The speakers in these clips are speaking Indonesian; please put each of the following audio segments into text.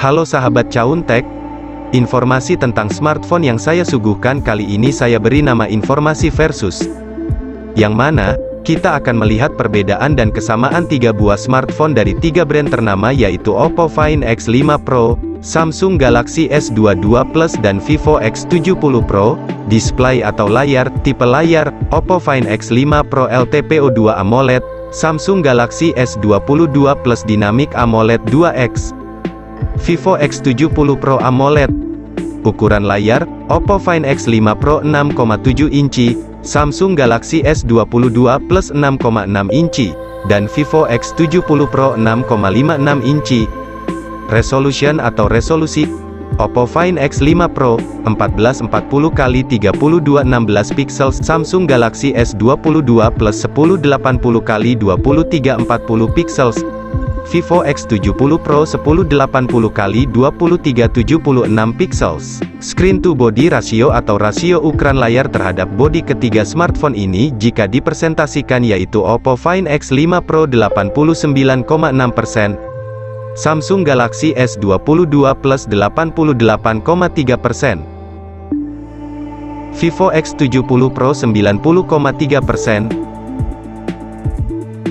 Halo sahabat Cauntek, informasi tentang smartphone yang saya suguhkan kali ini saya beri nama informasi versus, yang mana kita akan melihat perbedaan dan kesamaan 3 buah smartphone dari 3 brand ternama yaitu Oppo Find X5 Pro, Samsung Galaxy S22 Plus dan Vivo X70 Pro. Display atau layar, tipe layar, Oppo Find X5 Pro LTPO2 AMOLED, Samsung Galaxy S22 Plus Dynamic AMOLED 2X, Vivo X70 Pro AMOLED. Ukuran layar, Oppo Find X5 Pro 6,7 inci, Samsung Galaxy S22 Plus 6,6 inci, dan Vivo X70 Pro 6,56 inci. Resolution atau resolusi, Oppo Find X5 Pro 1440x3216 pixel, Samsung Galaxy S22 Plus 1080x2340 pixel, Vivo X70 Pro 1080x2376 pixels. Screen to body ratio atau rasio ukuran layar terhadap bodi ketiga smartphone ini jika dipresentasikan yaitu Oppo Find X5 Pro 89,6%, Samsung Galaxy S22 Plus 88,3%, Vivo X70 Pro 90,3%.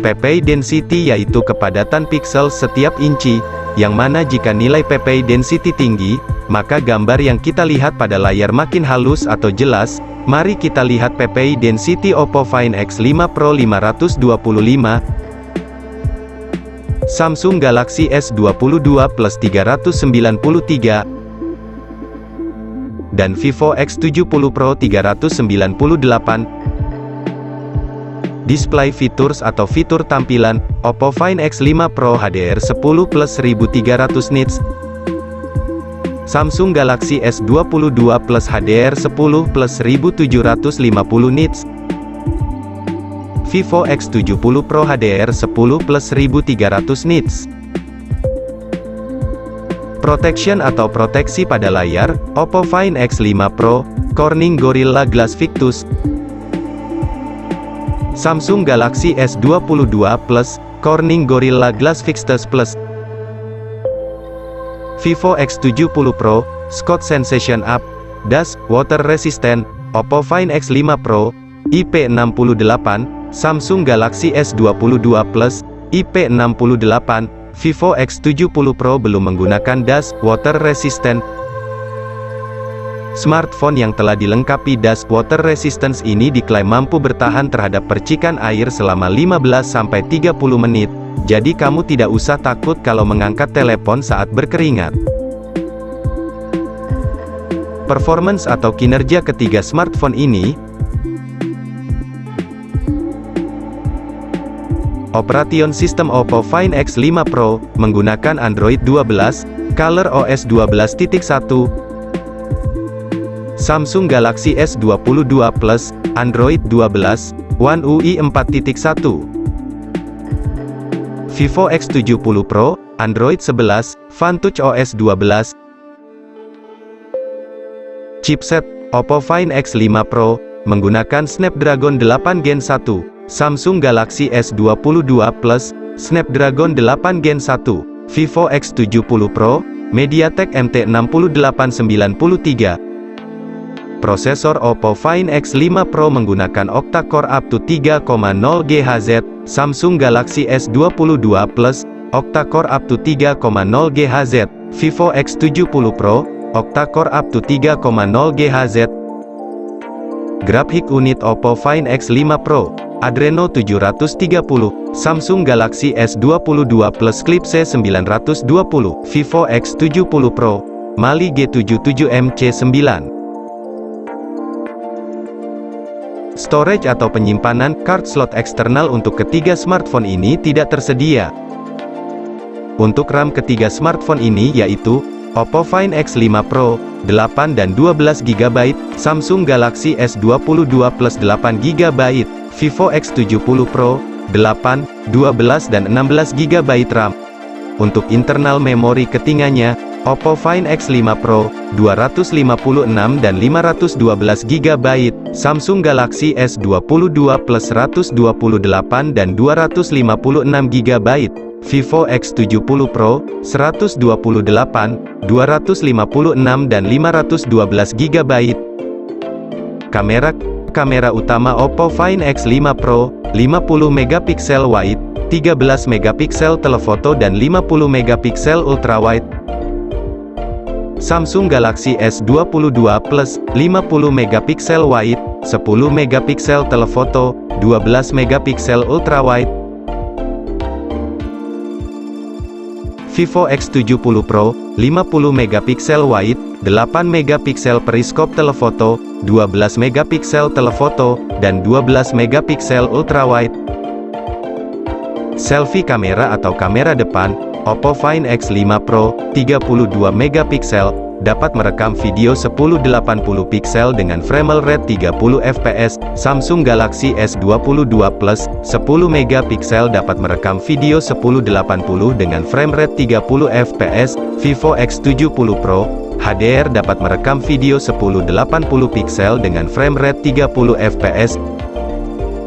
PPI density yaitu kepadatan pixel setiap inci, yang mana jika nilai PPI density tinggi, maka gambar yang kita lihat pada layar makin halus atau jelas. Mari kita lihat PPI density Oppo Find X5 Pro 525, Samsung Galaxy S22 Plus 393, dan Vivo X70 Pro 398. Display features atau fitur tampilan, Oppo Find X5 Pro HDR10 plus 1300 nits, Samsung Galaxy S22 Plus HDR10 plus 1750 nits, Vivo X70 Pro HDR10 plus 1300 nits. Protection atau proteksi pada layar, Oppo Find X5 Pro, Corning Gorilla Glass Victus, Samsung Galaxy S22 Plus, Corning Gorilla Glass Victus Plus, Vivo X70 Pro, Scott Sensation Up, Dust, Water Resistant, Oppo Find X5 Pro, IP68, Samsung Galaxy S22 Plus, IP68, Vivo X70 Pro belum menggunakan Dust, Water Resistant. Smartphone yang telah dilengkapi Dust Water Resistance ini diklaim mampu bertahan terhadap percikan air selama 15-30 menit, jadi kamu tidak usah takut kalau mengangkat telepon saat berkeringat. Performance atau kinerja ketiga smartphone ini. Operation System Oppo Find X5 Pro menggunakan Android 12, Color OS 12.1, Samsung Galaxy S22 Plus, Android 12, One UI 4.1, Vivo X70 Pro, Android 11, Vantage OS 12. Chipset, Oppo Find X5 Pro, menggunakan Snapdragon 8 Gen 1, Samsung Galaxy S22 Plus, Snapdragon 8 Gen 1, Vivo X70 Pro, MediaTek MT6893. Prosesor Oppo Find X5 Pro menggunakan octa-core up to 3,0 GHz, Samsung Galaxy S22 Plus, octa-core up to 3,0 GHz, Vivo X70 Pro, octa-core up to 3,0 GHz. Graphic unit Oppo Find X5 Pro, Adreno 730, Samsung Galaxy S22 Plus Clipse 920, Vivo X70 Pro, Mali G77MC9. Storage atau penyimpanan, card slot eksternal untuk ketiga smartphone ini tidak tersedia. Untuk RAM ketiga smartphone ini yaitu, Oppo Find X5 Pro, 8 dan 12 GB, Samsung Galaxy S22 Plus 8 GB, Vivo X70 Pro, 8, 12 dan 16 GB RAM. Untuk internal memori ketinganya, Oppo Find X5 Pro, 256 dan 512 GB, Samsung Galaxy S22 Plus 128 dan 256 GB, Vivo X70 Pro, 128, 256 dan 512 GB. Kamera utama Oppo Find X5 Pro, 50 megapiksel wide, 13 megapiksel telefoto dan 50 megapiksel ultrawide. Samsung Galaxy S22 Plus, 50 megapiksel wide, 10 megapiksel telefoto, 12 megapiksel ultrawide. Vivo X70 Pro, 50 megapiksel wide, 8 megapiksel periskop telefoto, 12 megapiksel telefoto, dan 12 megapiksel ultrawide. Selfie kamera atau kamera depan, Oppo Find X5 Pro, 32 megapiksel, dapat merekam video 1080 piksel dengan frame rate 30 fps. Samsung Galaxy S22 Plus, 10 megapiksel dapat merekam video 1080 dengan frame rate 30 fps. Vivo X70 Pro, HDR dapat merekam video 1080 piksel dengan frame rate 30 fps.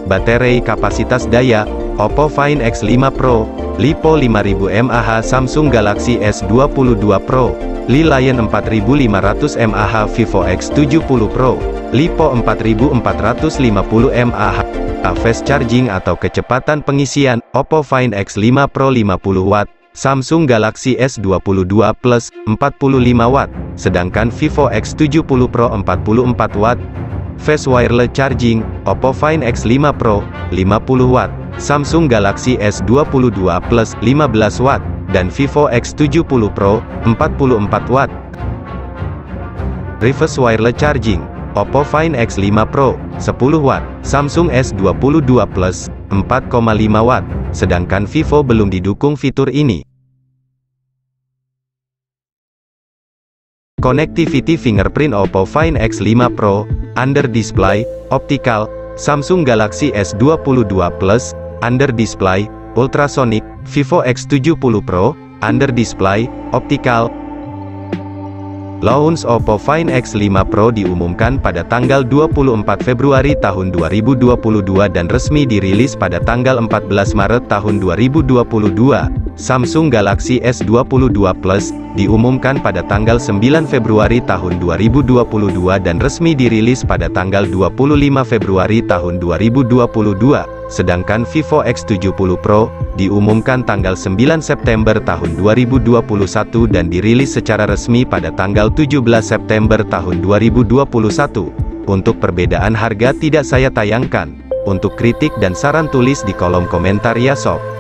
Baterai kapasitas daya, Oppo Find X5 Pro, LiPo 5000 mAh. Samsung Galaxy S22 Pro, Li Lion 4500 mAh. Vivo X70 Pro, LiPo 4450 mAh. Fast charging atau kecepatan pengisian, Oppo Find X5 Pro 50 Watt, Samsung Galaxy S22 Plus, 45 Watt, sedangkan Vivo X70 Pro 44 Watt. Fast wireless charging, Oppo Find X5 Pro, 50 Watt, Samsung Galaxy S22 Plus, 15 Watt, dan Vivo X70 Pro, 44 Watt. Reverse wireless charging, Oppo Find X5 Pro, 10 Watt, Samsung S22 Plus, 4,5 Watt, sedangkan Vivo belum didukung fitur ini. Connectivity fingerprint Oppo Find X5 Pro, under display, optical, Samsung Galaxy S22 Plus, under display, ultrasonic, Vivo X70 Pro, under display, optical. Launch Oppo Find X5 Pro diumumkan pada tanggal 24 Februari tahun 2022 dan resmi dirilis pada tanggal 14 Maret tahun 2022. Samsung Galaxy S22 Plus diumumkan pada tanggal 9 Februari tahun 2022 dan resmi dirilis pada tanggal 25 Februari tahun 2022. Sedangkan Vivo X70 Pro diumumkan tanggal 9 September tahun 2021 dan dirilis secara resmi pada tanggal 17 September tahun 2021. Untuk perbedaan harga tidak saya tayangkan. Untuk kritik dan saran tulis di kolom komentar ya sob.